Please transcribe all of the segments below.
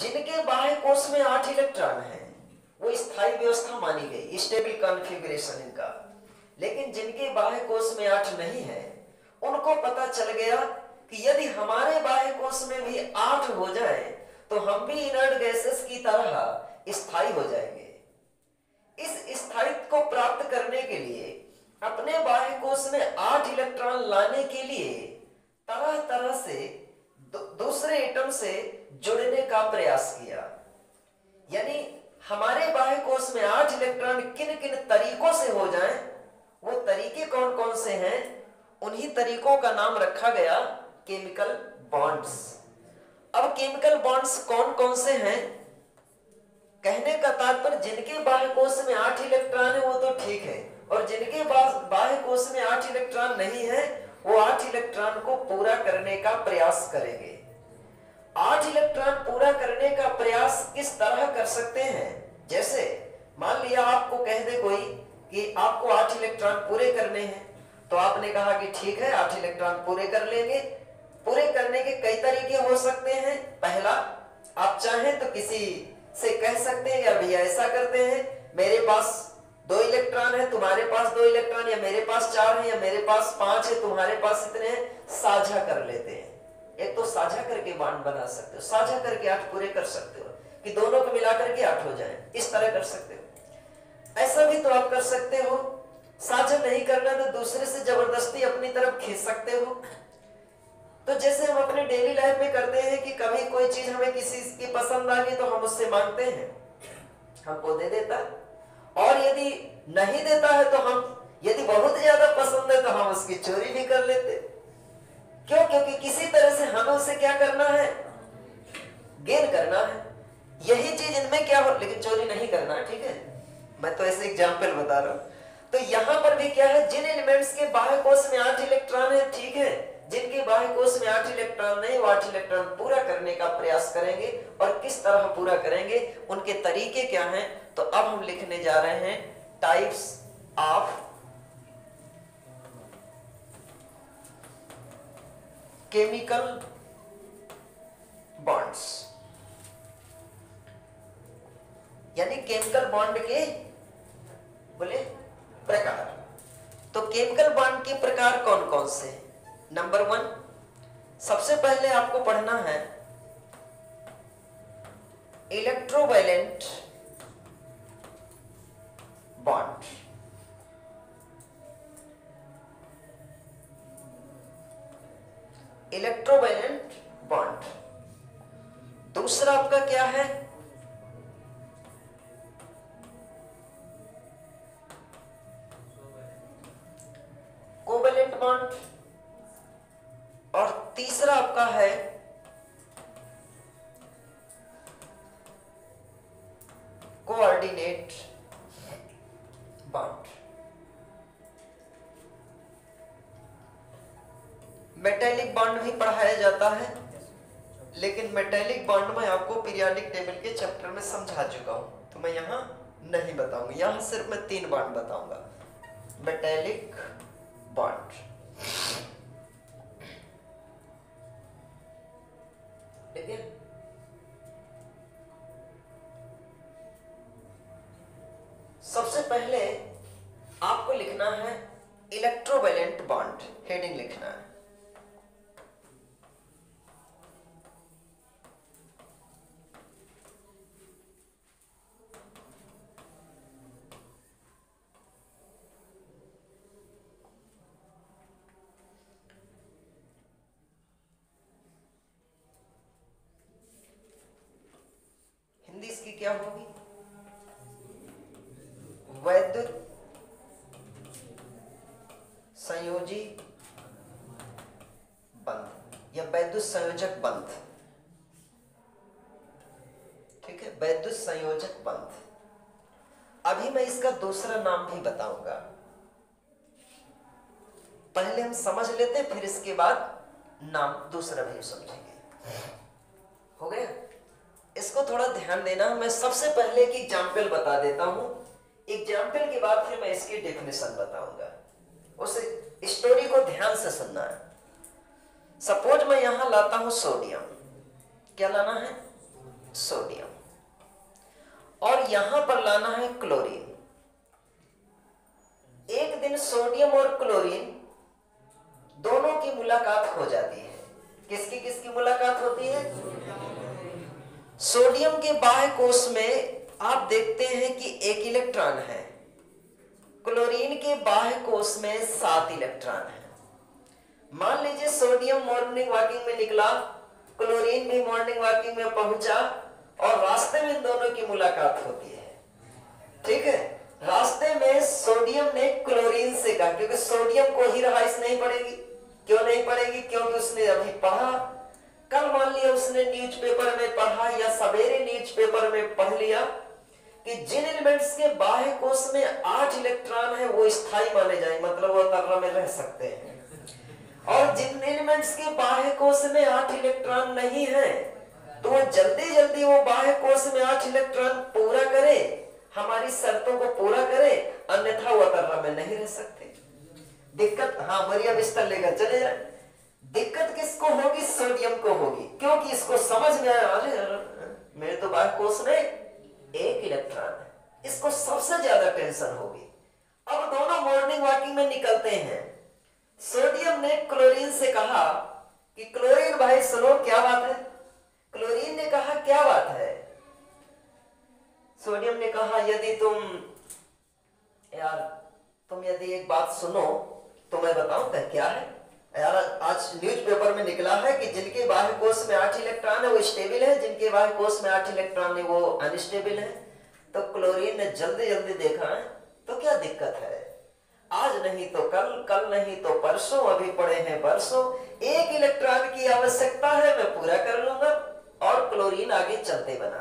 जिनके बाह्य कोश में 8 इलेक्ट्रॉन हैं वो स्थायी व्यवस्था मानी गई, स्टेबल कॉन्फ़िगरेशन इनका। लेकिन जिनके बाह्य कोश में 8 नहीं है उनको पता चल गया कि यदि हमारे बाह्य कोश में भी 8 हो जाए तो हम भी इनर्ट गैसेस की तरह स्थायी हो जाएंगे। इस स्थायित्व को प्राप्त करने के लिए अपने बाह्य कोश में 8 इलेक्ट्रॉन लाने के लिए तरह तरह से दूसरे एटम से जुड़ने का प्रयास किया। यानी हमारे बाह्य कोश में 8 इलेक्ट्रॉन किन किन तरीकों से हो जाएं, वो तरीके कौन कौन से हैं, उन्हीं तरीकों का नाम रखा गया केमिकल बॉन्ड्स। अब केमिकल बॉन्ड्स कौन कौन से हैं, कहने का तात्पर्य जिनके बाह्य कोश में 8 इलेक्ट्रॉन है वो तो ठीक है, और जिनके बाह्य कोश में 8 इलेक्ट्रॉन नहीं है वो 8 इलेक्ट्रॉन को पूरा करने का प्रयास करेंगे। 8 इलेक्ट्रॉन पूरा करने का प्रयास किस तरह कर सकते हैं? जैसे मान लिया आपको कह दे कोई कि आपको 8 इलेक्ट्रॉन पूरे करने हैं, तो आपने कहा कि ठीक है 8 इलेक्ट्रॉन पूरे कर लेंगे। पूरे करने के कई तरीके हो सकते हैं। पहला, आप चाहें तो किसी से कह सकते हैं या भैया ऐसा करते हैं, मेरे पास 2 इलेक्ट्रॉन है, तुम्हारे पास 2 इलेक्ट्रॉन, या मेरे पास 4 है, या मेरे पास 5 है, तुम्हारे पास इतने हैं, साझा कर लेते हैं। एक तो साझा करके बॉन्ड बना सकते हो, साझा करके 8 पूरे कर सकते हो कि दोनों को मिलाकर के 8 हो जाए, इस तरह कर सकते हो। ऐसा भी तो आप कर सकते हो, साझा नहीं करना तो दूसरे से जबरदस्ती अपनी तरफ खींच सकते हो। तो जैसे हम अपने डेली लाइफ में करते हैं कि कभी कोई चीज हमें किसी की पसंद आ गई तो हम उससे मांगते हैं, हमको दे देता है, और यदि नहीं देता है तो हम, यदि बहुत ज्यादा पसंद है तो हम उसकी चोरी भी कर लेते। क्यों? क्योंकि किसी तरह से हमें उसे क्या करना है, गेन करना है। यही चीज इनमें क्या हो, लेकिन चोरी नहीं करना है, ठीक है, मैं तो ऐसे एग्जाम्पल बता रहा हूं। तो यहां पर भी क्या है, जिन एलिमेंट्स के बाह्य कोश में 8 इलेक्ट्रॉन है, ठीक है, जिनके बाह्य कोश में 8 इलेक्ट्रॉन नहीं, वो 8 इलेक्ट्रॉन पूरा करने का प्रयास करेंगे। और किस तरह पूरा करेंगे, उनके तरीके क्या हैं, तो अब हम लिखने जा रहे हैं टाइप्स ऑफ केमिकल बॉन्ड्स, यानी केमिकल बॉन्ड के बोले प्रकार। तो केमिकल बॉन्ड के प्रकार कौन कौन से हैं? नंबर 1, सबसे पहले आपको पढ़ना है इलेक्ट्रोवैलेंट बॉन्ड। Electrovalent bond. दूसरा आपका क्या है, कोवैलेंट बॉन्ड। और तीसरा आपका है कोऑर्डिनेट बॉन्ड। मेटेलिक बॉन्ड भी पढ़ाया जाता है, लेकिन मेटेलिक बॉन्ड में आपको पीरियोडिक टेबल के चैप्टर में समझा चुका हूं, तो मैं यहां नहीं बताऊंगा। यहां सिर्फ मैं 3 बॉन्ड बताऊंगा। मेटेलिक बॉन्ड, ठीक है, सबसे पहले आपको लिखना है इलेक्ट्रोवैलेंट बॉन्ड, हेडिंग लिखना है। हिंदी इसकी क्या होगी, वैद्युत संयोजी बंध या वैद्युत संयोजक बंध, ठीक है, वैद्युत संयोजक बंध। अभी मैं इसका दूसरा नाम भी बताऊंगा, पहले हम समझ लेते, फिर इसके बाद नाम दूसरा भी समझेंगे। हो गया? इसको थोड़ा ध्यान देना। मैं सबसे पहले एक एग्जाम्पल बता देता हूं, एग्जाम्पल के बाद फिर मैं इसकी डेफिनेशन बताऊंगा। उस स्टोरी को ध्यान से सुनना है। सपोज मैं यहां लाता हूं सोडियम, क्या लाना है, सोडियम और यहां पर लाना है क्लोरीन। एक दिन सोडियम और क्लोरीन दोनों की मुलाकात हो जाती है। किसकी किसकी मुलाकात होती है? सोडियम के बाह्य कोश में आप देखते हैं कि 1 इलेक्ट्रॉन है, क्लोरीन के बाह्य कोश में 7 इलेक्ट्रॉन है। मान लीजिए सोडियम मॉर्निंग वॉकिंग में निकला, क्लोरीन भी मॉर्निंग वॉकिंग में पहुंचा और रास्ते में इन दोनों की मुलाकात होती है। ठीक है, रास्ते में सोडियम ने क्लोरीन से कहा, क्योंकि सोडियम को ही रहाइश नहीं पड़ेगी। क्यों नहीं पड़ेगी? क्योंकि उसने अभी पढ़ा। कल मान लिया उसने न्यूज़पेपर में पढ़ा या सवेरे न्यूज़पेपर में पढ़ लिया कि जिन एलिमेंट्स के बाह्य कोश में 8 इलेक्ट्रॉन है वो स्थायी माने जाएंगे, मतलब वो तर्रा में रह सकते हैं। और जिन एलिमेंट्स के बाह्य कोश में 8 इलेक्ट्रॉन नहीं है तो वो जल्दी जल्दी वो बाह्य कोश में 8 इलेक्ट्रॉन पूरा करे, हमारी शर्तों को पूरा करे, अन्यथा वो तर्रा में नहीं रह सकते। दिक्कत, हाँ मरिया बिस्तर लेकर चले जाए। दिक्कत किसको होगी? सोडियम को होगी, क्योंकि इसको समझ में आया अरे मेरे तो बाह्य कोश में 1 इलेक्ट्रॉन है, इसको सबसे ज्यादा टेंशन होगी। अब दोनों मॉर्निंग वॉकिंग में निकलते हैं। सोडियम ने क्लोरीन से कहा कि क्लोरीन भाई सुनो क्या बात है। क्लोरीन ने कहा क्या बात है? सोडियम ने कहा यदि तुम यदि एक बात सुनो तो मैं बताऊं क्या है। यार आज न्यूज़पेपर में निकला है कि जिनके बाह्य कोश में 8 इलेक्ट्रॉन है वो स्टेबल है, जिनके बाह्य कोश में 8 इलेक्ट्रॉन है वो अनस्टेबल है। तो क्लोरीन ने जल्दी जल्दी देखा है, तो क्या दिक्कत है, आज नहीं तो कल, कल नहीं तो परसों, अभी पड़े हैं बरसों, 1 इलेक्ट्रॉन की आवश्यकता है, मैं पूरा कर लूंगा। और क्लोरीन आगे चलते बना।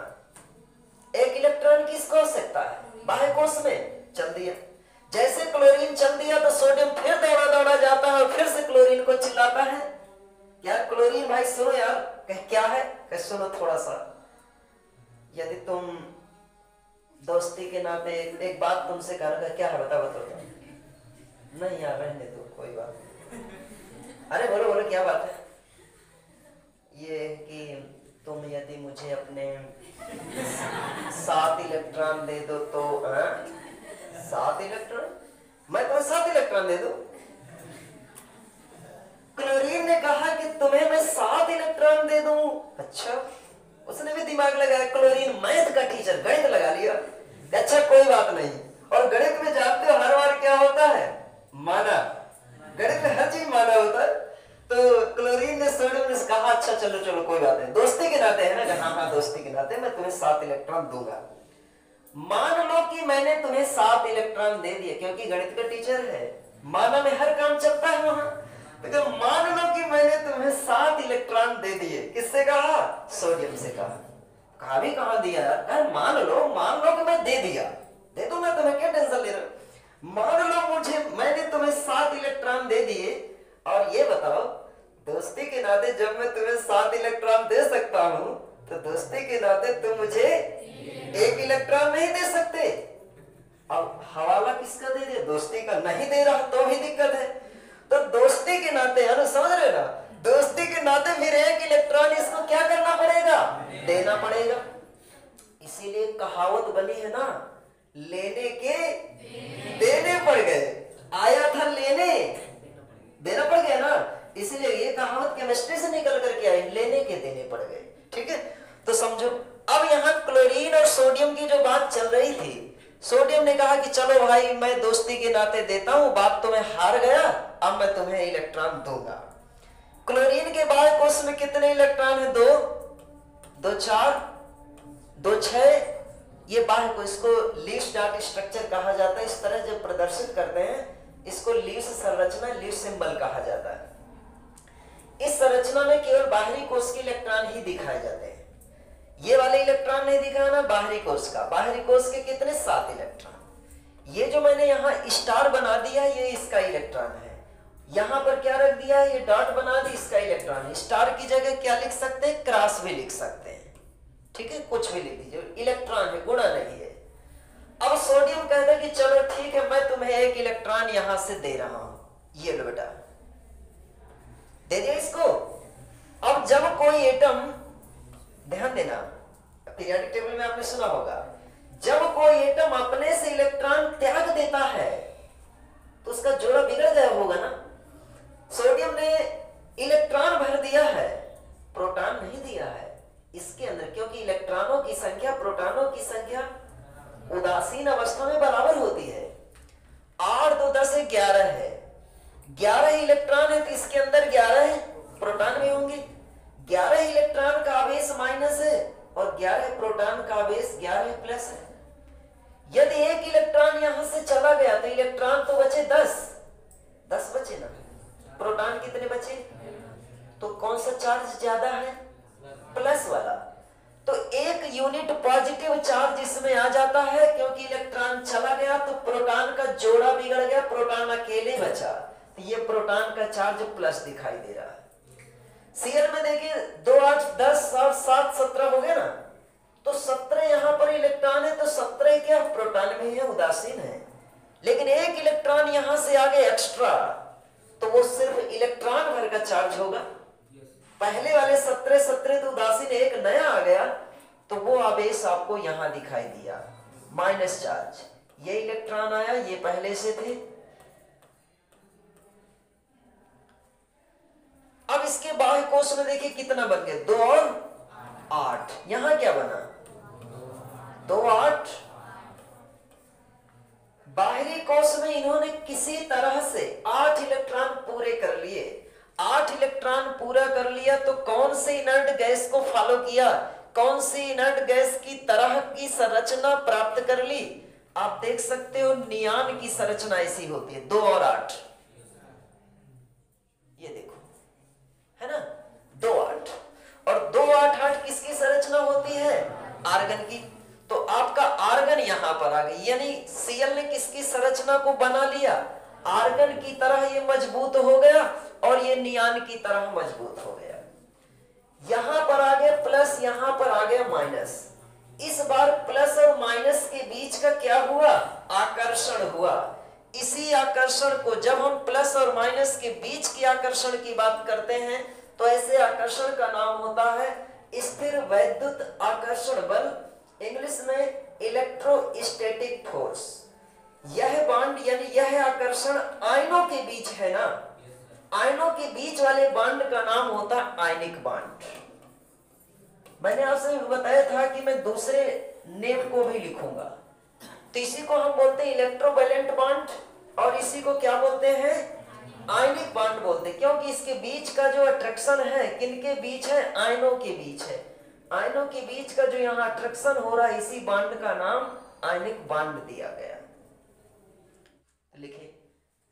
1 इलेक्ट्रॉन की इसको आवश्यकता है, बाह्य कोश में चल दिया। जैसे क्लोरीन चल दिया तो सोडियम फिर दौड़ा दौड़ा जाता है और फिर से क्लोरीन को चिल्लाता है, यार क्लोरीन भाई सुनो यार। कह क्या है? कह सुनो थोड़ा सा, यदि तुम दोस्ती के नाते एक बात तुमसे कहना। क्या है? बता बता। नहीं यार रहने दो, कोई बात नहीं। अरे बोलो बोलो क्या बात है? ये कि तुम यदि मुझे अपने 7 इलेक्ट्रॉन दे दो तो 7 इलेक्ट्रॉन, मैं तुम्हें 7 इलेक्ट्रॉन दे दूं। क्लोरीन ने कहा कि तुम्हें मैं 7 इलेक्ट्रॉन दे दूं। अच्छा, उसने भी दिमाग लगाया। क्लोरीन मैथ का टीचर, गणित लगा लिया। अच्छा कोई बात नहीं। और गणित में जानते हो हर बार क्या होता है? माना। गणित में हर चीज माना होता है। तो क्लोरीन ने सोडियम ने कहा अच्छा चलो चलो कोई बात नहीं, दोस्ती के नाते है ना। हाँ दोस्ती के नाते मैं तुम्हें 7 इलेक्ट्रॉन दूंगा। मान लो कि मैंने तुम्हें 7 इलेक्ट्रॉन दे दिए, क्योंकि गणित का टीचर है, माना में हर काम चलता है वहां। तो मान लो कि मैंने तुम्हें 7 इलेक्ट्रॉन दे दिए। किससे कहा? सोडियम से कहा। कहा भी कहां दिया यार? मान लो कि मैं दे दिया, दे दो, मैं तुम्हें क्या टेंशन ले रहा हूं। मान लो मैंने तुम्हें 7 इलेक्ट्रॉन दे दिए, और ये बताओ दोस्ती के नाते जब मैं तुम्हें 7 इलेक्ट्रॉन दे सकता हूं तो दोस्ती के नाते तुम मुझे 1 इलेक्ट्रॉन नहीं दे सकते। अब हवाला किसका दे दिया? दोस्ती का। नहीं दे रहा तो भी दिक्कत है। तो दोस्ती के नाते है ना, समझ रहे ना, दोस्ती के नाते फिर 1 इलेक्ट्रॉन इसको क्या करना पड़ेगा? देना पड़ेगा। इसीलिए कहावत बनी है ना, लेने के देने पड़ गए। आया था लेने, देना पड़ गया ना। इसलिए ये कहावत केमिस्ट्री से निकल करके आई, लेने के देने पड़ गए। ठीक है, तो समझो। अब यहाँ क्लोरीन और सोडियम की जो बात चल रही थी, सोडियम ने कहा कि चलो भाई मैं दोस्ती के नाते देता हूं, बात तो मैं हार गया, अब मैं तुम्हें इलेक्ट्रॉन दूंगा। क्लोरीन के बाह्य कोश में कितने इलेक्ट्रॉन है? 2, 2 4, 2 6। ये बाह्य कोश को लीव्स डॉट स्ट्रक्चर कहा जाता है। इस तरह जब प्रदर्शित करते हैं इसको लीव्स संरचना, लीव सिंबल कहा जाता है। इस संरचना में केवल बाहरी कोश के इलेक्ट्रॉन ही दिखाए जाते हैं। ये वाले इलेक्ट्रॉन नहीं दिखाना बाहरी कोश का। बाहरी कोश के कितने? 7 इलेक्ट्रॉन। ये जो मैंने यहाँ स्टार बना दिया ये इसका इलेक्ट्रॉन है। यहाँ पर क्या रख दिया? ये डॉट बना दी, इसका इलेक्ट्रॉन है। स्टार की जगह क्या लिख सकते हैं? क्रॉस भी लिख सकते हैं। ठीक है, कुछ भी लिख दीजिए, इलेक्ट्रॉन है, गुणा नहीं है। अब सोडियम कहता है कि चलो ठीक है मैं तुम्हें 1 इलेक्ट्रॉन यहां से दे रहा हूं, ये लो बेटा, दे दिया इसको। अब जब कोई एटम, ध्यान देना, पीरियोडिक टेबल में आपने सुना होगा, जब कोई एटम अपने से इलेक्ट्रॉन त्याग देता है तो उसका जोड़ा बिगड़ गया होगा ना। सोडियम ने इलेक्ट्रॉन भर दिया है, प्रोटॉन नहीं दिया है इसके अंदर, क्योंकि इलेक्ट्रॉनों की संख्या प्रोटॉनों की संख्या उदासीन अवस्था में बराबर होती है। 8 2 10 11 है, 11 इलेक्ट्रॉन है तो इसके अंदर 11 प्रोटॉन भी होंगे। 11 इलेक्ट्रॉन का आवेश माइनस है और 11 प्रोटॉन का आवेश 11 प्लस है। यदि एक इलेक्ट्रॉन यहां से चला गया तो इलेक्ट्रॉन तो बचे 10 बचे ना, प्रोटॉन कितने बचे? तो कौन सा चार्ज ज्यादा है? प्लस वाला। तो एक यूनिट पॉजिटिव चार्ज इसमें आ जाता है, क्योंकि इलेक्ट्रॉन चला गया तो प्रोटॉन का जोड़ा बिगड़ गया, प्रोटॉन अकेले बचा, तो ये प्रोटॉन का चार्ज प्लस दिखाई दे रहा है। सीएल में देखिए 2 8 10 और 7 17 हो गया ना, तो 17 यहां पर इलेक्ट्रॉन है तो 17 क्या प्रोटॉन में है, उदासीन है। लेकिन एक इलेक्ट्रॉन यहां से आगे एक्स्ट्रा, तो वो सिर्फ इलेक्ट्रॉन भर का चार्ज होगा। पहले वाले 17 तो उदासीन, एक नया आ गया तो वो आवेश आपको यहां दिखाई दिया माइनस चार्ज। ये इलेक्ट्रॉन आया, ये पहले से थे। अब इसके बाह्य कोश में देखिए कितना बन गया, 2 और 8। यहां क्या बना, 2 8। बाहरी कोश में इन्होंने किसी तरह से 8 इलेक्ट्रॉन पूरे कर लिए। 8 इलेक्ट्रॉन पूरा कर लिया तो कौन से इनर्ट गैस को फॉलो किया, कौन सी इनर्ट गैस की तरह की संरचना प्राप्त कर ली? आप देख सकते हो नियान की संरचना ऐसी होती है, 2 और 8। ये देखो है ना, 2 8 और 2 8 8 किसकी संरचना होती है? आर्गन की। तो आपका आर्गन यहां पर आ गई, यानी सीएल ने किसकी संरचना को बना लिया? आर्गन की तरह ये मजबूत हो गया और ये नियान की तरह मजबूत हो गया। यहां पर आ गया प्लस, यहां पर आ गया माइनस। इस बार प्लस और माइनस के बीच का क्या हुआ? आकर्षण हुआ। इसी आकर्षण को जब हम प्लस और माइनस के बीच की आकर्षण की बात करते हैं तो ऐसे आकर्षण का नाम होता है स्थिर वैद्युत आकर्षण बल, इंग्लिश में इलेक्ट्रोस्टैटिक फोर्स। यह बॉन्ड यानी यह आकर्षण आयनों के बीच है ना, आयनों के बीच वाले बॉन्ड का नाम होता है आयनिक बॉन्ड। मैंने आपसे बताया था कि मैं दूसरे नेम को भी लिखूंगा, तो इसी को हम बोलते हैं इलेक्ट्रोवैलेंट बॉन्ड और इसी को क्या बोलते हैं? आयनिक बॉन्ड बोलते हैं, क्योंकि इसके बीच का जो अट्रैक्शन है किनके बीच है? आयनों के बीच है। आयनों के बीच का जो यहाँ अट्रैक्शन हो रहा है इसी बॉन्ड का नाम आयनिक बॉन्ड दिया गया। लिखिए,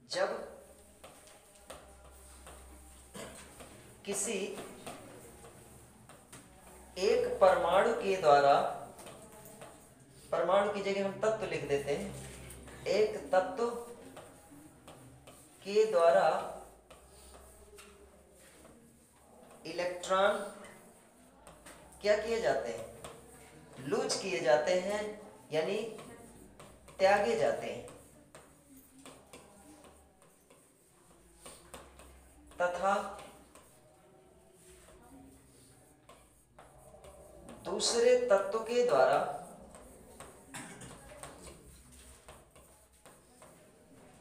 जब किसी एक परमाणु के द्वारा, परमाणु की जगह हम तत्व लिख देते हैं, एक तत्व के द्वारा इलेक्ट्रॉन क्या किए जाते हैं? लूज किए जाते हैं, यानी त्यागे जाते हैं, तथा दूसरे तत्व के द्वारा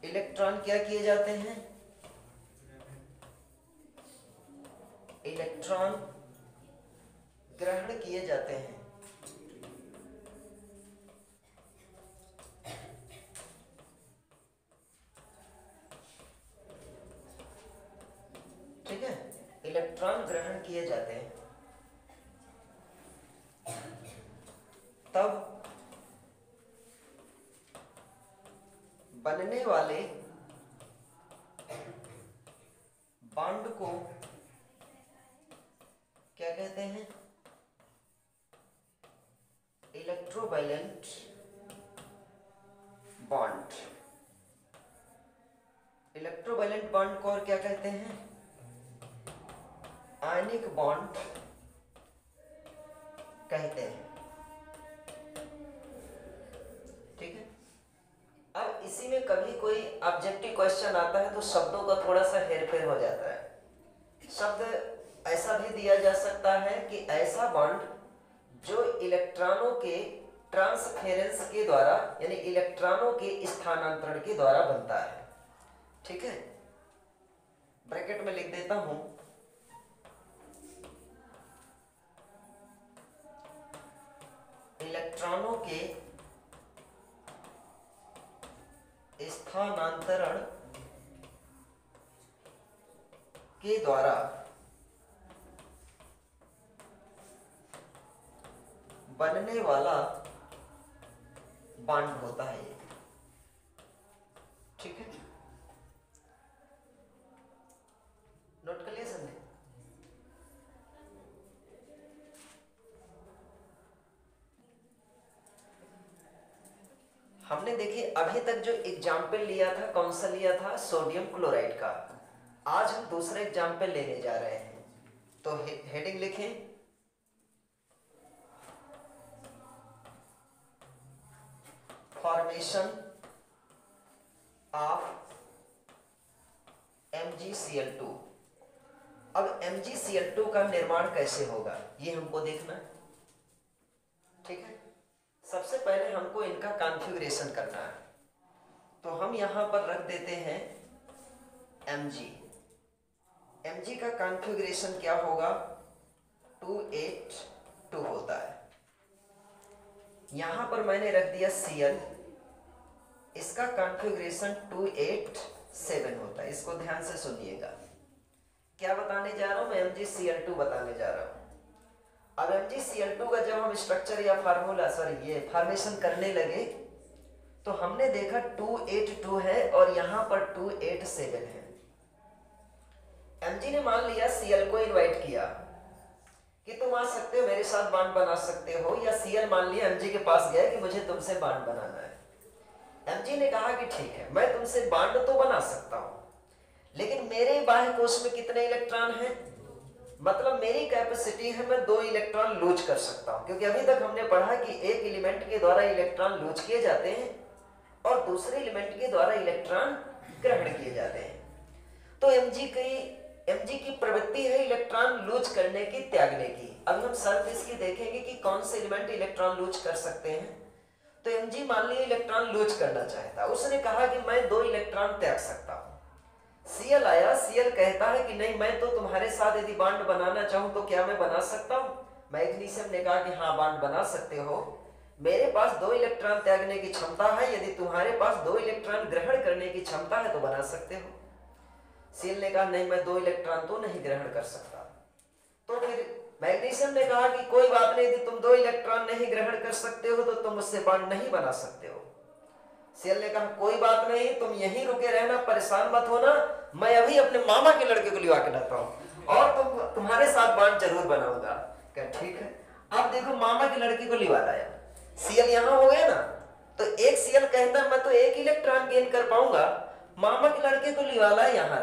इलेक्ट्रॉन क्या किए जाते हैं? इलेक्ट्रॉन ग्रहण किए जाते हैं। ठीक है, इलेक्ट्रॉन ग्रहण किए जाते हैं। तब बनने वाले बॉन्ड को क्या कहते हैं? Electrovalent bond. इलेक्ट्रोवैलेंट बॉन्ड को और क्या कहते हैं? आयनिक बॉन्ड कहते हैं। ठीक है, अब इसी में कभी कोई ऑब्जेक्टिव क्वेश्चन आता है तो शब्दों का थोड़ा सा हेरफेर हो जाता है। शब्द ऐसा भी दिया जा सकता है कि ऐसा बॉन्ड जो इलेक्ट्रॉनों के ट्रांसफेरेंस के द्वारा यानी इलेक्ट्रॉनों के स्थानांतरण के द्वारा बनता है। ठीक है, ब्रैकेट में लिख देता हूं, इलेक्ट्रॉनों के स्थानांतरण के द्वारा बनने वाला बॉन्ड होता है ये। ठीक है, नोट कर लिया सबने? हमने देखिए अभी तक जो एग्जाम्पल लिया था, कौन सा लिया था? सोडियम क्लोराइड का। आज हम दूसरा एग्जाम्पल लेने जा रहे हैं। तो हेडिंग लिखें, फॉर्मेशन ऑफ MgCl2। अब MgCl2 का निर्माण कैसे होगा ये हमको देखना है। ठीक है, सबसे पहले हमको इनका कॉन्फ़िगरेशन करना है। तो हम यहां पर रख देते हैं Mg। Mg का कॉन्फ़िगरेशन क्या होगा? 282 होता है। यहां पर मैंने रख दिया Cl, इसका कॉन्फ़िगरेशन 287 होता है। इसको ध्यान से सुनिएगा, क्या बताने जा रहा हूं मैं? MgCl2 बताने जा रहा हूं। अब MgCl2 का जब हम स्ट्रक्चर या फार्मूला ये फॉर्मेशन करने लगे तो हमने देखा 282 है और यहां पर 287 है। Mg ने मान लिया Cl को इनवाइट किया कि तुम आ सकते हो, मेरे साथ बॉन्ड बना सकते हो, या Cl मान लिया Mg के पास गया कि मुझे तुमसे बॉन्ड बनाना है। Mg ने कहा कि ठीक है, मैं तुमसे बॉन्ड तो बना सकता हूं, लेकिन मेरे बाह्य कोश में कितने इलेक्ट्रॉन हैं? मतलब मेरी कैपेसिटी है, मैं 2 इलेक्ट्रॉन लूज कर सकता हूं, क्योंकि अभी तक हमने पढ़ा कि एक एलिमेंट के द्वारा इलेक्ट्रॉन लूज किए जाते हैं और दूसरे एलिमेंट के द्वारा इलेक्ट्रॉन ग्रहण किए जाते हैं। तो Mg की प्रवृत्ति है इलेक्ट्रॉन लूज करने की, त्यागने की। अब हम शर्त इसकी देखेंगे कि कौन से एलिमेंट इलेक्ट्रॉन लूज कर सकते हैं। तो Mg मान लिया इलेक्ट्रॉन लूज करना चाहता, उसने कहा कि मैं 2 इलेक्ट्रॉन त्याग सकता हूं। Cl आया, Cl कहता है कि नहीं, मैं तो तुम्हारे साथ यदि बॉन्ड बनाना चाहूं तो क्या मैं बना सकता हूं? मैग्नीशियम ने कहा कि हाँ बॉन्ड बना सकते हो, मेरे पास 2 इलेक्ट्रॉन त्यागने की क्षमता है, यदि तुम्हारे पास 2 इलेक्ट्रॉन ग्रहण करने की क्षमता है तो बना सकते हो। Cl ने कहा नहीं, मैं 2 इलेक्ट्रॉन तो नहीं ग्रहण कर सकता। तो फिर मैग्नीशियम ने कहा कि कोई बात नहीं, यदि तुम 2 इलेक्ट्रॉन नहीं ग्रहण कर सकते हो तो तुम मुझसे बॉन्ड नहीं बना सकते हो। Cl ने कहा कोई बात नहीं, तुम यहीं रुके रहना, परेशान मत होना, मैं अभी अपने मामा के लड़के को लिवा के लाता हूं और तुम्हारे साथ बॉन्ड जरूर बनाऊंगा। क्या ठीक है। अब देखो मामा के लड़के को लिवा लाया, Cl यहां हो गया ना, तो एक Cl कहता मैं तो 1 इलेक्ट्रॉन गेन कर पाऊंगा, मामा के लड़के को लिवा लाया यहां,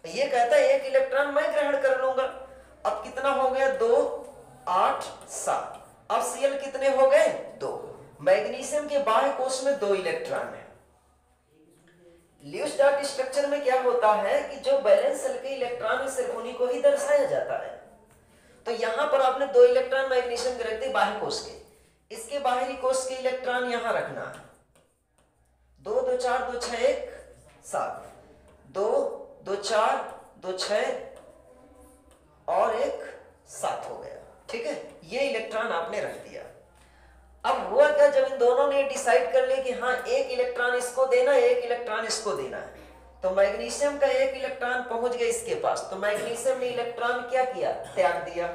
ये कहता है 1 इलेक्ट्रॉन मैं ग्रहण कर लूंगा। अब कितना हो गया? 2 8 7। अब Cl कितने हो गए? 2। मैग्नीशियम के बाह्य कोश में 2 इलेक्ट्रॉन है। ल्यूइस डॉट स्ट्रक्चर में क्या होता है कि जो बैलेंस सेल के इलेक्ट्रॉन है सिर्फ उन्हीं को ही दर्शाया जाता है। तो यहां पर आपने 2 इलेक्ट्रॉन मैग्नीशियम के रख दिए बाह्य कोश के, इसके बाहरी कोश के इलेक्ट्रॉन यहां रखना है। 2 2 4 2 6 1 7, 2 2 4 2 6 और 1 7 हो गया। ठीक है, ये इलेक्ट्रॉन आपने रख दिया। अब हुआ क्या, जब इन दोनों ने डिसाइड कर लिया कि हाँ 1 इलेक्ट्रॉन इसको देना, 1 इलेक्ट्रॉन इसको देना है, तो मैग्नीशियम का 1 इलेक्ट्रॉन पहुंच गया इसके पास, तो मैग्नीशियम ने इलेक्ट्रॉन क्या किया? त्याग दिया।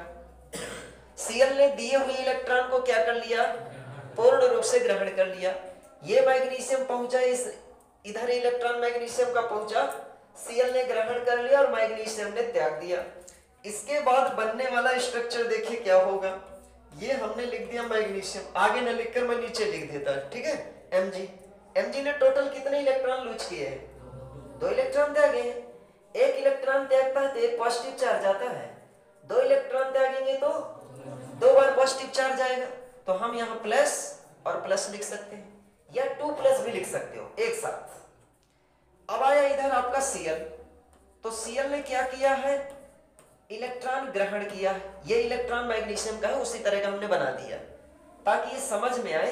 Cl ने दिए हुए इलेक्ट्रॉन को क्या कर लिया? पूर्ण रूप से ग्रहण कर लिया। ये मैग्नीशियम पहुंचा, इस इधर इलेक्ट्रॉन मैग्नीशियम का पहुंचा, Cl ने ग्रहण कर लिया और मैग्नीशियम ने त्याग दिया। इसके बाद बनने वाला स्ट्रक्चर देखिए क्या होगा। ये हमने लिख दिया मैग्नीशियम, आगे न लिखकर मैं नीचे लिख देता, ठीक है। Mg ने टोटल कितने इलेक्ट्रॉन लूज किए हैं? 2 इलेक्ट्रॉन त्यागे हैं। 1 इलेक्ट्रॉन त्यागता है तो 1 पॉजिटिव चार्ज आता है, 2 इलेक्ट्रॉन त्यागेंगे तो 2 बार पॉजिटिव चार्ज आएगा। तो हम यहाँ प्लस और प्लस लिख सकते हैं, या 2 प्लस भी लिख सकते हो एक साथ। अब आया इधर आपका Cl, तो Cl ने क्या किया है? इलेक्ट्रॉन ग्रहण किया, ये इलेक्ट्रॉन मैग्नीशियम का है, उसी तरह का हमने बना दिया ताकि ये समझ में आए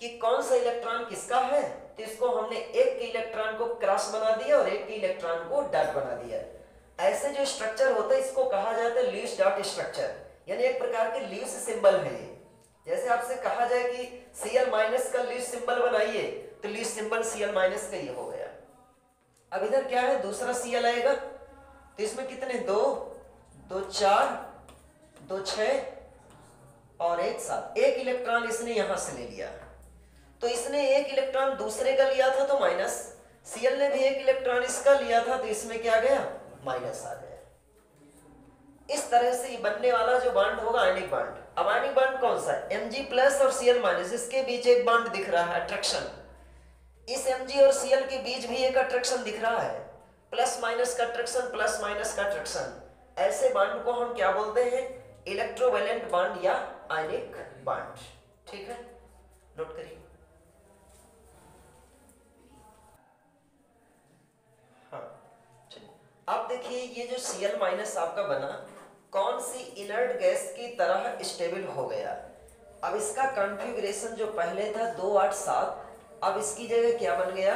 कि कौन सा इलेक्ट्रॉन किसका है। तो इसको हमने एक के इलेक्ट्रॉन को क्रॉस बना दिया और एक के इलेक्ट्रॉन को डॉट बना दिया। ऐसे जो स्ट्रक्चर होता है इसको कहा जाता है ल्यूइस डॉट स्ट्रक्चर, यानी एक प्रकार के ल्यूइस सिंबल है ये। जैसे आपसे कहा जाए कि Cl- का ल्यूइस सिंबल बनाइए, तो ल्यूइस सिंबल Cl- का ये हो गया। अब इधर क्या है, दूसरा Cl आएगा, तो इसमें कितने, दो, दो चार, दो छह और एक सात, एक इलेक्ट्रॉन इसने यहां से ले लिया। तो इसने एक इलेक्ट्रॉन दूसरे का लिया था तो माइनस, Cl ने भी एक इलेक्ट्रॉन इसका लिया था तो इसमें क्या गया, माइनस आ गया। इस तरह से बनने वाला जो बॉन्ड होगा आयनिक बॉन्ड। अब आयनिक बॉन्ड कौन सा है, Mg प्लस और Cl-, इसके बीच एक बॉन्ड दिख रहा है, अट्रैक्शन। इस Mg और Cl के बीच भी एक अट्रैक्शन दिख रहा है, प्लस माइनस का अट्रैक्शन, प्लस माइनस का अट्रैक्शन। ऐसे बॉन्ड को हम क्या बोलते हैं, इलेक्ट्रोवैलेंट बॉन्ड या आयनिक बॉन्ड। ठीक है, नोट करिए। हाँ चलिए, अब देखिए ये जो Cl- आपका बना कौन सी इनर्ट गैस की तरह स्टेबल हो गया। अब इसका कॉन्फ़िगरेशन जो पहले था 287, अब इसकी जगह क्या बन गया,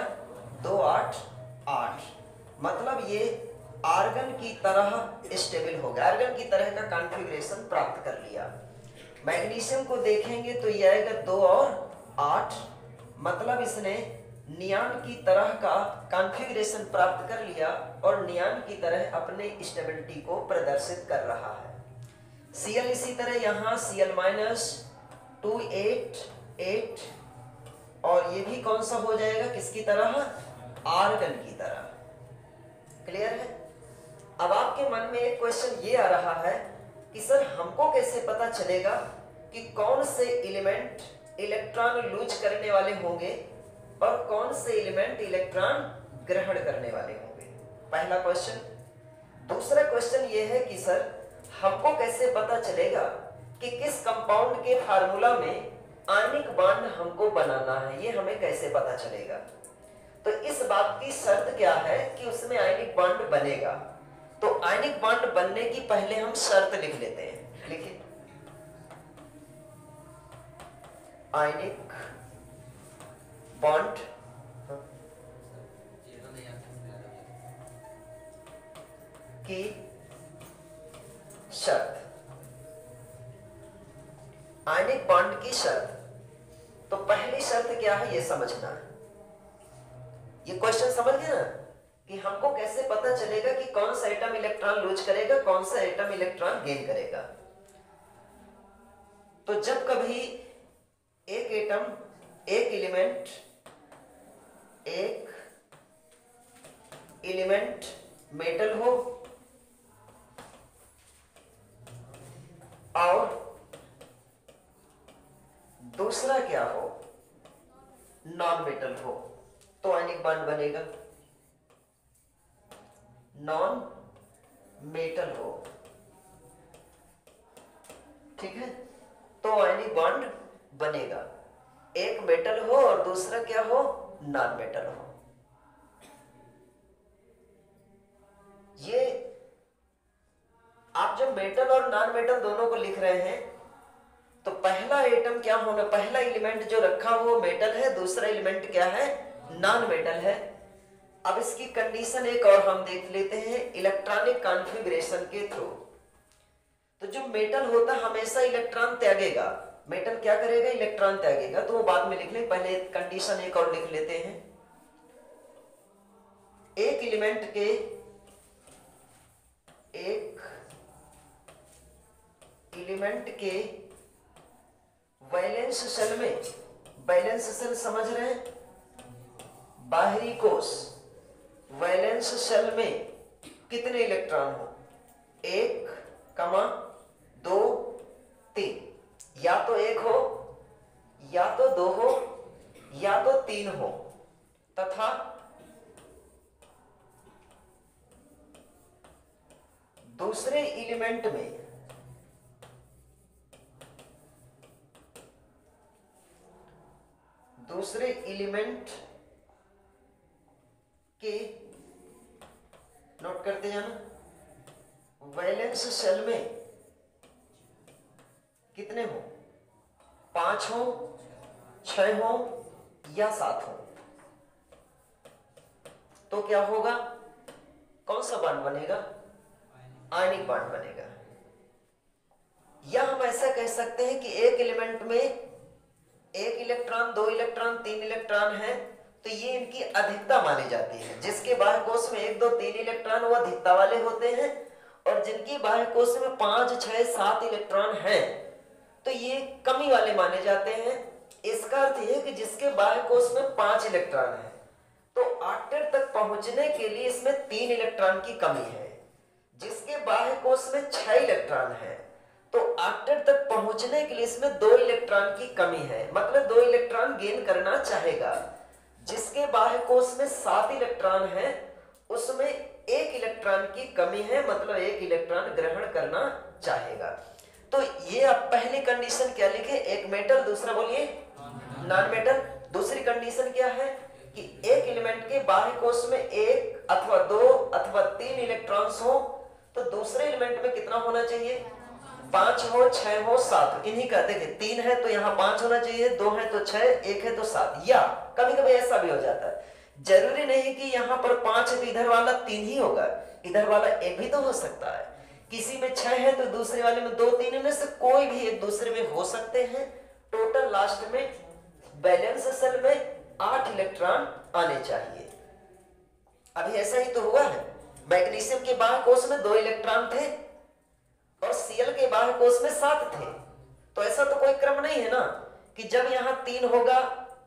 288। मतलब ये आर्गन की तरह स्टेबल हो गया, आर्गन की तरह का कॉन्फ़िगरेशन प्राप्त कर लिया। मैग्नीशियम को देखेंगे तो ये आएगा 2 और 8, मतलब इसने नियान की तरह का कॉन्फ़िगरेशन प्राप्त कर लिया और नियान की तरह अपने स्टेबिलिटी को प्रदर्शित कर रहा है। Cl इसी तरह यहाँ Cl- 288 और ये भी कौन सा हो जाएगा, किसकी तरह, आर्गन की तरह। क्लियर है। अब आपके मन में एक क्वेश्चन ये आ रहा है कि सर हमको कैसे पता चलेगा कि कौन से एलिमेंट इलेक्ट्रॉन लूज करने वाले होंगे और कौन से एलिमेंट इलेक्ट्रॉन ग्रहण करने वाले होंगे, पहला क्वेश्चन। दूसरा क्वेश्चन ये है कि सर हमको कैसे पता चलेगा कि किस कंपाउंड के फार्मूला में आयनिक बॉन्ड हमको बनाना है, ये हमें कैसे पता चलेगा। तो इस बात की शर्त क्या है कि उसमें आयनिक बॉन्ड बनेगा। तो आयनिक बॉन्ड बनने की पहले हम शर्त लिख लेते हैं, लिखिए आयनिक बॉन्ड की शर्त, आयनिक बॉन्ड की शर्त। तो पहली शर्त क्या है ये समझना है। ये क्वेश्चन समझ गए ना कि हमको कैसे पता चलेगा कि कौन सा एटम इलेक्ट्रॉन लूज करेगा, कौन सा एटम इलेक्ट्रॉन गेन करेगा। तो जब कभी एक एटम, एक एलिमेंट मेटल हो और दूसरा क्या हो, नॉन मेटल हो, तो आयनिक बॉन्ड बनेगा। नॉन मेटल हो, ठीक है, तो आयनिक बॉन्ड बनेगा। एक मेटल हो और दूसरा क्या हो, नॉन मेटल हो। ये आप जब मेटल और नॉन मेटल दोनों को लिख रहे हैं तो पहला एटम क्या होना, पहला एलिमेंट जो रखा वो मेटल है, दूसरा एलिमेंट क्या है, नॉन मेटल है। अब इसकी कंडीशन एक और हम देख लेते हैं इलेक्ट्रॉनिक कॉन्फ़िगरेशन के थ्रू। तो जो मेटल होता हमेशा इलेक्ट्रॉन त्यागेगा, मेटल क्या करेगा, इलेक्ट्रॉन त्यागेगा, तो वो बाद में लिख लें, पहले कंडीशन एक और लिख लेते हैं। एक एलिमेंट के वैलेंस शेल में, वैलेंस शेल समझ रहे हैं, बाहरी कोश, वैलेंस शेल में कितने इलेक्ट्रॉन हो, 1, 2, 3, या तो 1 हो, या तो 2 हो, या तो 3 हो, तथा दूसरे एलिमेंट में दूसरे एलिमेंट के, नोट करते जाना, वैलेंस शेल में कितने हो, 5 हो, 6 हो या 7 हो, तो क्या होगा, कौन सा बॉन्ड बनेगा, आयनिक बॉन्ड बनेगा। या हम ऐसा कह सकते हैं कि एक एलिमेंट में 1 इलेक्ट्रॉन, 2 इलेक्ट्रॉन, 3 इलेक्ट्रॉन है, तो ये इनकी अधिकता मानी जाती है। जिसके बाह्य कोश में 1, 2, 3 इलेक्ट्रॉन वो अधिकता वाले होते हैं, और जिनकी बाह्य कोश में 5, 6, 7 इलेक्ट्रॉन हैं तो ये कमी वाले माने जाते हैं। इसका अर्थ यह कि जिसके बाह्य कोश में 5 इलेक्ट्रॉन है तो ऑक्टेट तक पहुंचने के लिए इसमें 3 इलेक्ट्रॉन की कमी है। जिसके बाह्य कोश में 6 इलेक्ट्रॉन है तो ऑक्टेट तक पहुंचने के लिए इसमें 2 इलेक्ट्रॉन की कमी है, मतलब 2 इलेक्ट्रॉन गेन करना चाहेगा। जिसके बाह्य कोश में 7 इलेक्ट्रॉन है उसमें 1 इलेक्ट्रॉन की कमी है, मतलब 1 इलेक्ट्रॉन ग्रहण करना चाहेगा। तो ये आप पहली कंडीशन क्या लिखे, एक मेटल, दूसरा बोलिए नॉन मेटल। दूसरी कंडीशन क्या है कि एक एलिमेंट के बाह्य कोश में 1 अथवा 2 अथवा 3 इलेक्ट्रॉन्स हो, तो दूसरे एलिमेंट में कितना होना चाहिए, 5 हो, 6 हो, 7। इन्हीं का देखिए 3 है तो यहाँ 5 होना चाहिए, 2 है तो 6, 1 है तो 7। या कभी कभी ऐसा भी हो जाता है, जरूरी नहीं कि यहाँ पर 5 है तो इधर वाला 3 ही होगा, इधर वाला 1 भी तो हो सकता है। किसी में 6 है तो दूसरे वाले में 2, 3 में से कोई भी एक दूसरे में हो सकते हैं। टोटल लास्ट में बैलेंस शेल में 8 इलेक्ट्रॉन आने चाहिए। अभी ऐसा ही तो हुआ है, मैग्नीशियम के बाह्य कोश में 2 इलेक्ट्रॉन थे और Cl के बाह्य कोश में 7 थे, तो ऐसा तो कोई क्रम नहीं है ना कि जब यहाँ 3 होगा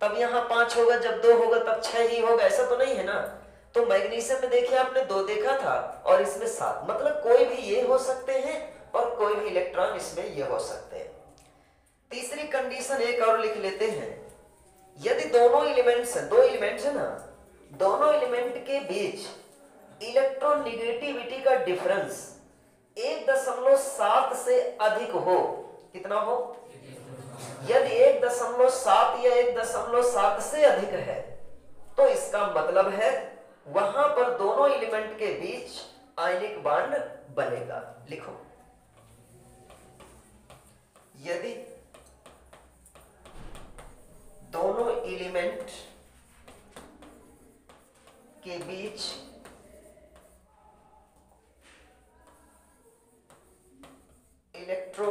तब यहाँ 5 होगा, जब 2 होगा तब 6 ही होगा, ऐसा तो नहीं है ना। तो मैग्नीशियम में देखिए आपने 2 देखा था और इसमें 7, मतलब कोई भी ये हो सकते हैं और कोई भी इलेक्ट्रॉन इसमें ये हो सकते हैं। तीसरी कंडीशन एक और लिख लेते हैं, यदि दोनों एलिमेंट्स हैं, 2 एलिमेंट्स है ना, दोनों एलिमेंट के बीच इलेक्ट्रॉन निगेटिविटी का डिफरेंस 1.7 से अधिक हो, कितना हो, यदि 1.7 या 1.7 से अधिक है तो इसका मतलब है वहां पर दोनों एलिमेंट के बीच आयनिक बॉन्ड बनेगा। लिखो, यदि दोनों एलिमेंट के बीच इलेक्ट्रो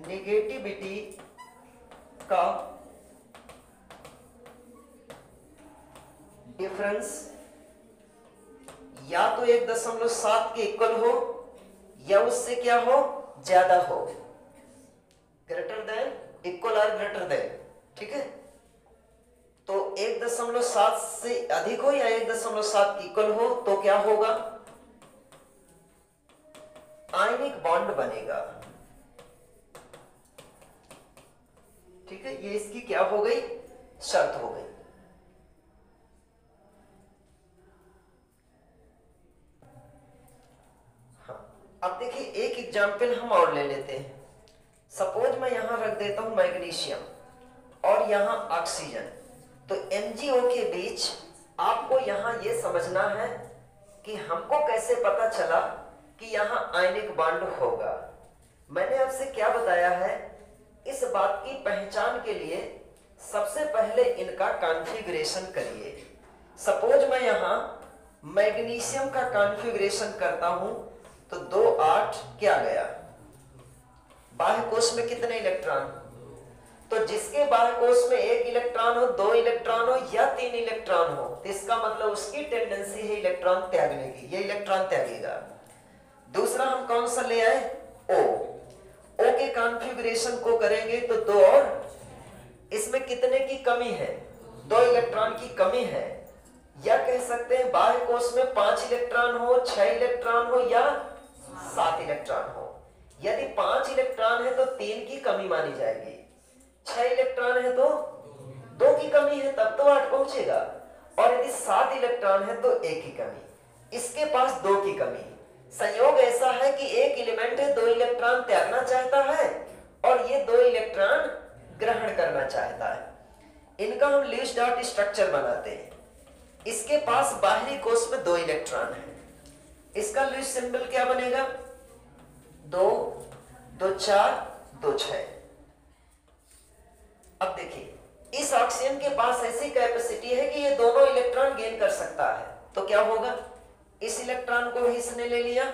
नेगेटिविटी का डिफरेंस या तो 1.7 के इक्वल हो या उससे क्या हो, ज्यादा हो, ग्रेटर देन, इक्वल और ग्रेटर देन, ठीक है। तो 1.7 से अधिक हो या 1.7 की इक्वल हो तो क्या होगा, आयनिक बॉन्ड बनेगा, ठीक है। ये इसकी क्या हो गई, शर्त हो गई। अब देखिए एक एग्जाम्पल हम और ले लेते हैं। सपोज मैं यहां रख देता हूं मैग्नीशियम और यहां ऑक्सीजन, तो NGO के बीच आपको यहां यह समझना है कि हमको कैसे पता चला कि यहां आयनिक बॉन्ड होगा। मैंने आपसे क्या बताया है, इस बात की पहचान के लिए सबसे पहले इनका कॉन्फ़िगरेशन करिए। सपोज मैं यहां मैग्नीशियम का कॉन्फ़िगरेशन करता हूं तो 2, 8 क्या गया, बाह्य कोश में कितने इलेक्ट्रॉन, तो जिसके बाह्य कोश में 1 इलेक्ट्रॉन हो, 2 इलेक्ट्रॉन हो या 3 इलेक्ट्रॉन हो, तो इसका मतलब उसकी टेंडेंसी है इलेक्ट्रॉन त्यागने की, ये इलेक्ट्रॉन त्यागेगा। दूसरा हम कौन सा ले आए, O के कॉन्फ़िगरेशन को करेंगे तो 2 और, इसमें कितने की कमी है, 2 इलेक्ट्रॉन की कमी है। या कह सकते हैं बाह्य कोश में 5 इलेक्ट्रॉन हो, 6 इलेक्ट्रॉन हो या 7 इलेक्ट्रॉन हो। यदि 5 इलेक्ट्रॉन है तो 3 की कमी मानी जाएगी, 6 इलेक्ट्रॉन है तो 2 की कमी है, तब तो 8 पहुंचेगा, और यदि 7 इलेक्ट्रॉन है तो 1 की कमी, इसके पास 2 की कमी। संयोग ऐसा है कि एक एलिमेंट है, 2 इलेक्ट्रॉन त्यागना चाहता है और ये 2 इलेक्ट्रॉन ग्रहण करना चाहता है। इनका हम लीस्ट डॉट स्ट्रक्चर बनाते हैं। इसके पास बाहरी कोश में 2 इलेक्ट्रॉन है इसका लुईस सिंबल क्या बनेगा? 2 2 4 2 6। अब देखिए इस ऑक्सीजन के पास ऐसी कैपेसिटी है कि ये दोनों इलेक्ट्रॉन गेन कर सकता है। तो क्या होगा, इस इलेक्ट्रॉन को भी इसने ले लिया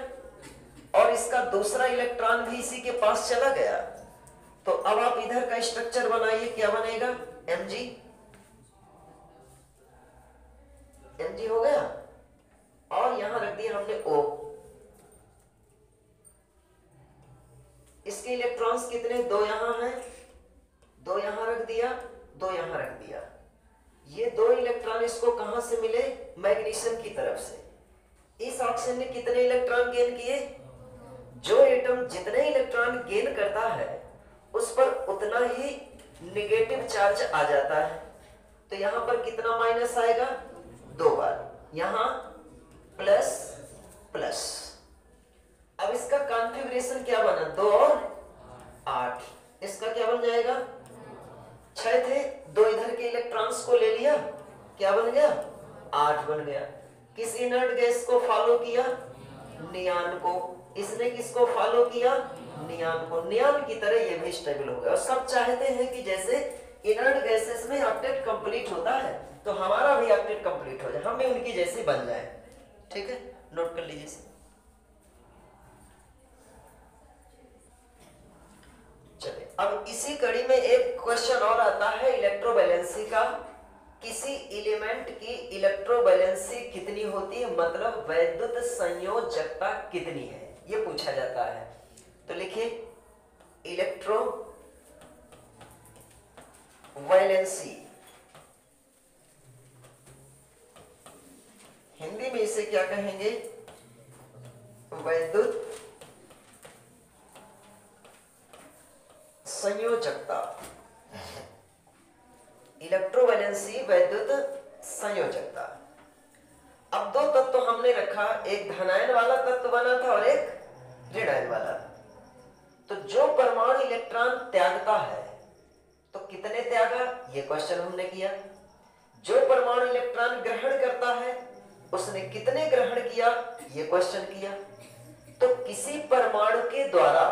और इसका दूसरा इलेक्ट्रॉन भी इसी के पास चला गया। तो अब आप इधर का स्ट्रक्चर बनाइए, क्या बनेगा? Mg। Mg हो गया और यहां रख दिया हमने O। इसके इलेक्ट्रॉन्स कितने? 2 यहां हैं, 2 यहां रख दिया, 2 यहां रख दिया। ये 2 इलेक्ट्रॉन इसको कहां से मिले? मैग्नीशियम की तरफ से। इस ऑक्सीजन ने कितने इलेक्ट्रॉन गेन किए? जो एटम जितने इलेक्ट्रॉन गेन करता है उस पर उतना ही निगेटिव चार्ज आ जाता है। तो यहां पर कितना माइनस आएगा? 2 बार। यहां प्लस प्लस। अब इसका कॉन्फ़िगरेशन क्या बना? 2 और 8। इसका क्या बन जाएगा? 6 थे, 2 इधर के इलेक्ट्रॉन्स को ले लिया, क्या बन गया? 8 बन गया। किस इनर्ट गैस को फॉलो किया? नियान को। इसने किसको फॉलो किया? नियान को। नियान की तरह ये भी स्टेबल हो गया। और सब चाहते हैं कि जैसे इनर्ट गैसेस में ऑक्टेट कंप्लीट होता है तो हमारा भी ऑक्टेट कंप्लीट हो जाए, हम भी उनकी जैसे बन जाए। ठीक है, नोट कर लीजिए। चलिए अब इसी कड़ी में एक क्वेश्चन और आता है इलेक्ट्रोवैलेंसी का। किसी एलिमेंट की इलेक्ट्रोवैलेंसी कितनी होती है, मतलब वैद्युत संयोजकता कितनी है, ये पूछा जाता है। तो लिखिए इलेक्ट्रो वैलेंसी, हिंदी में इसे क्या कहेंगे? वैद्युत संयोजकता। इलेक्ट्रोवैलेंसी वैद्युत संयोजकता। अब 2 तत्व हमने रखा, एक धनायन वाला तत्व बना था और एक ऋणायन वाला। तो जो परमाणु इलेक्ट्रॉन त्यागता है तो कितने त्यागा, ये क्वेश्चन हमने किया। जो परमाणु इलेक्ट्रॉन ग्रहण करता है उसने कितने ग्रहण किया, ये क्वेश्चन किया। तो किसी परमाणु के द्वारा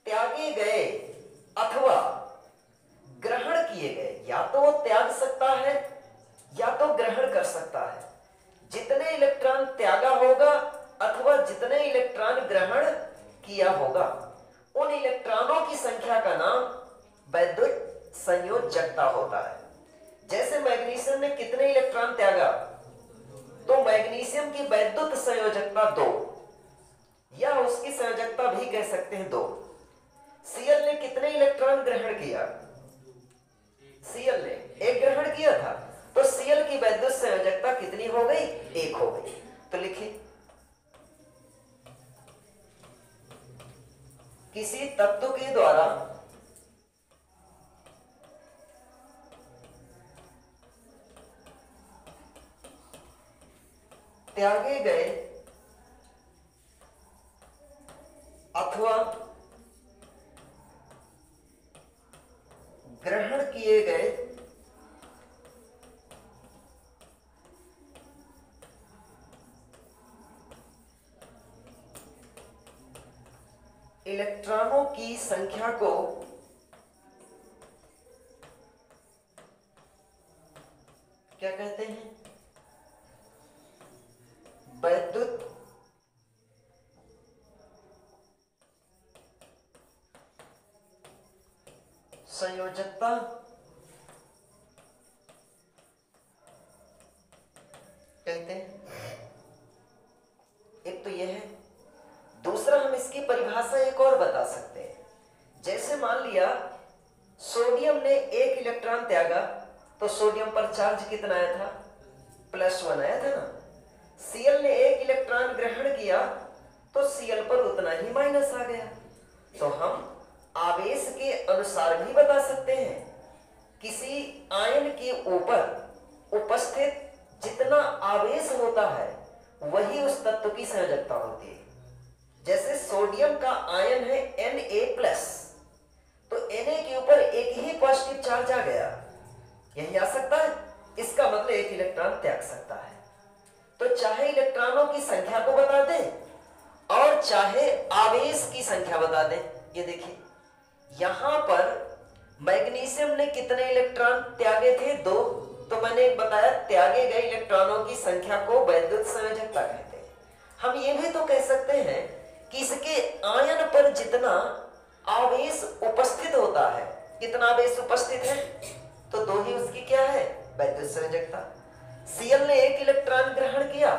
त्यागे गए अथवा ग्रहण किए गए, या तो वो त्याग सकता है या तो ग्रहण कर सकता है। जितने इलेक्ट्रॉन त्यागा होगा अथवा जितने इलेक्ट्रॉन ग्रहण किया होगा उन इलेक्ट्रॉनों की संख्या का नाम वैद्युत संयोजकता होता है। जैसे मैग्नीशियम ने कितने इलेक्ट्रॉन त्यागा, तो मैग्नीशियम की वैद्युत संयोजकता 2 या उसकी संयोजकता भी कह सकते हैं 2। Cl ने कितने इलेक्ट्रॉन ग्रहण किया? Cl ने 1 ग्रहण किया था, तो Cl की वैद्युत संयोजकता कितनी हो गई? 1 हो गई। तो लिखिए किसी तत्व के द्वारा त्यागे गए अथवा ग्रहण किए गए इलेक्ट्रॉनों की संख्या को क्या कहते हैं? वैद्युत संयोजकता कहते हैं। एक तो यह है। दूसरा, हम इसकी परिभाषा एक और बता सकते हैं। जैसे मान लिया सोडियम ने 1 इलेक्ट्रॉन त्यागा तो सोडियम पर चार्ज कितना आया था? +1 आया था ना। Cl ने 1 इलेक्ट्रॉन ग्रहण किया तो Cl पर उतना ही माइनस आ गया। तो हम आवेश के अनुसार भी बता सकते हैं। किसी आयन के ऊपर उपस्थित जितना आवेश होता है वही उस तत्व की संयोजकता होती है। जैसे सोडियम का आयन है Na+, तो Na के ऊपर एक ही पॉजिटिव चार्ज आ गया, यही आ सकता है। इसका मतलब 1 इलेक्ट्रॉन त्याग सकता है। तो चाहे इलेक्ट्रॉनों की संख्या को बता दें और चाहे आवेश की संख्या बता दें। ये देखिए यहां पर मैग्नीशियम ने कितने इलेक्ट्रॉन त्यागे थे? 2। तो मैंने बताया त्यागे गए इलेक्ट्रॉनों की संख्या को वैद्युत संयोजकता कहते हैं। हम ये भी तो कह सकते हैं कि इसके आयन पर जितना आवेश उपस्थित होता है, कितना आवेश उपस्थित है, तो 2 ही उसकी क्या है? वैद्युत संयोजकता। Cl ने 1 इलेक्ट्रॉन ग्रहण किया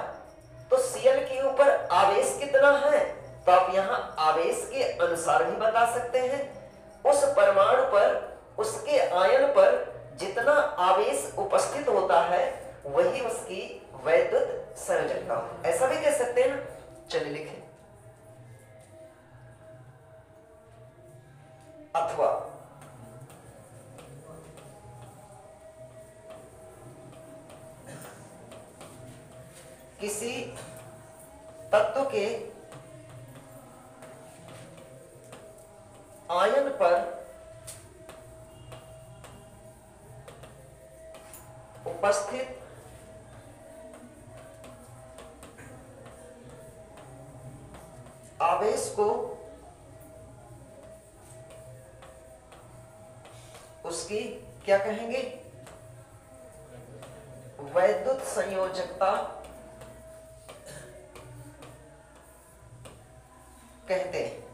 तो Cl के ऊपर आवेश कितना है? तो आप यहां आवेश के अनुसार भी बता सकते हैं। उस परमाणु पर, उसके आयन पर जितना आवेश उपस्थित होता है वही उसकी वैद्युत संयोजकता हो, ऐसा भी कह सकते हैं ना। चलिए लिखें। अथवा किसी तत्व के आयन पर उपस्थित आवेश को उसकी क्या कहेंगे? वैद्युत संयोजकता कहते हैं।